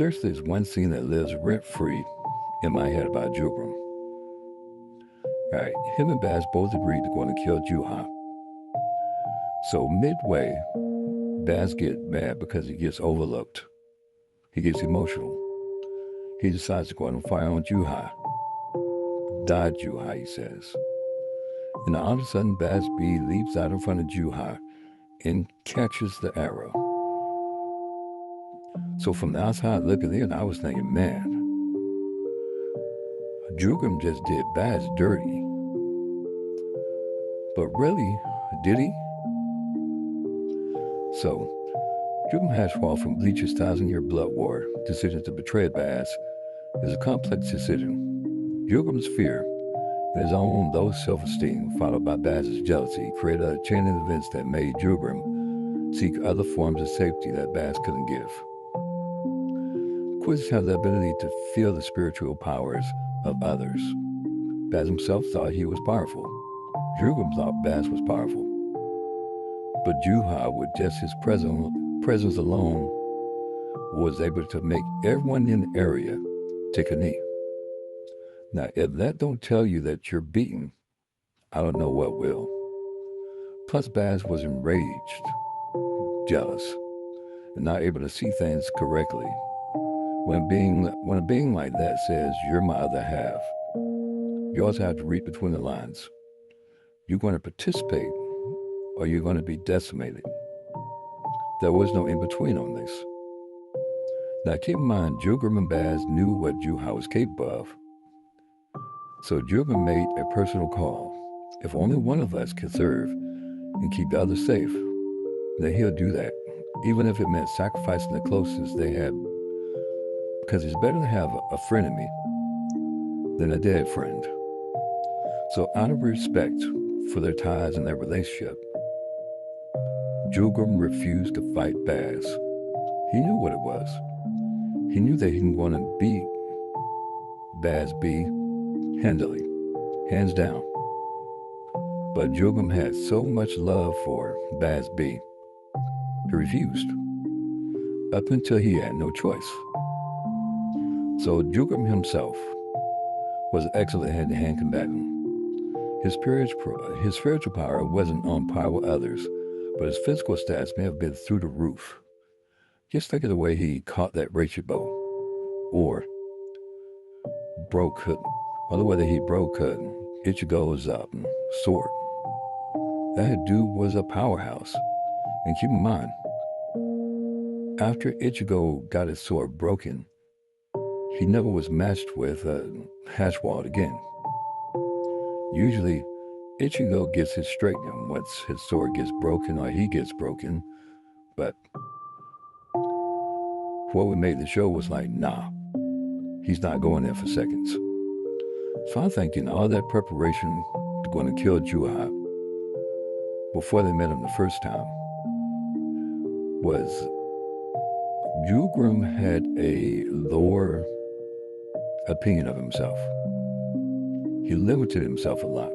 there's this one scene that lives rent-free in my head about Jugram. Right, him and Bazz both agreed to go and kill Juha. So midway, Bazz gets mad because he gets overlooked. He gets emotional. He decides to go out and fire on Juha. Die, Juha, he says. And all of a sudden, Bazz B leaps out in front of Juha and catches the arrow. So from the outside looking in, I was thinking, man, Jugram just did Bazz dirty. But really, did he? So, Jugram Hashwall from Bleach's 1,000-Year Blood War decision to betray Bazz is a complex decision. Jugram's fear and his own low self-esteem, followed by Bazz's jealousy, created a chain of events that made Jugram seek other forms of safety that Bazz couldn't give. Quizzes have the ability to feel the spiritual powers of others. Bazz himself thought he was powerful. Jugram thought Bazz was powerful. But Juha, with just his presence alone, was able to make everyone in the area take a knee. Now, if that don't tell you that you're beaten, I don't know what will. Plus, Bazz was enraged, jealous, and not able to see things correctly. When a being like that says, "You're my other half," you also have to read between the lines. You're going to participate, or you're going to be decimated. There was no in-between on this. Now keep in mind, Jugram and Bazz knew what Juha was capable of. So Jugram made a personal call. If only one of us can serve and keep the other safe, then he'll do that, even if it meant sacrificing the closest they had. Because it's better to have a frenemy than a dead friend. So out of respect for their ties and their relationship, Jugram refused to fight Bazz. He knew what it was. He knew that he didn't want to beat Bazz B handily, hands down. But Jugram had so much love for Bazz B, he refused, up until he had no choice. So Jugram himself was an excellent hand-to-hand combatant. His spiritual power wasn't on par with others, but his physical stats may have been through the roof. Just think of the way he caught that ratchet bow, or broke hook, or the way that he broke Ichigo's sword. That dude was a powerhouse. And keep in mind, after Ichigo got his sword broken, he never was matched with Hashwald again. Usually, Ichigo gets his straightened once his sword gets broken or he gets broken, but what we made the show was like, nah, he's not going there for seconds. So I'm thinking all that preparation to go and kill Juha before they met him the first time was Jugram had a lower opinion of himself. He limited himself a lot.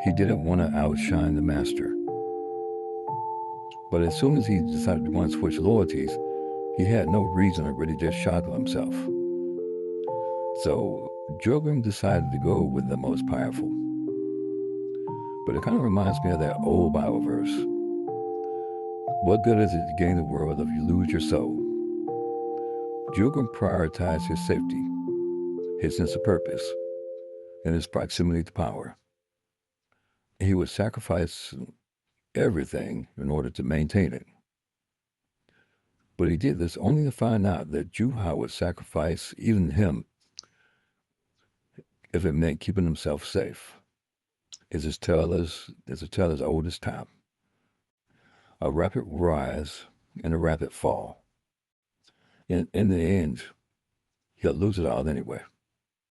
He didn't want to outshine the master. But as soon as he decided to want to switch loyalties, he had no reason to really just shackle himself. So Jugram decided to go with the most powerful. But it kind of reminds me of that old Bible verse. What good is it to gain the world if you lose your soul? Jugram prioritized his safety, his sense of purpose, and his proximity to power. He would sacrifice everything in order to maintain it. But he did this only to find out that Juha would sacrifice even him if it meant keeping himself safe. It's a tale as old as time. A rapid rise and a rapid fall. In the end, he'll lose it all anyway.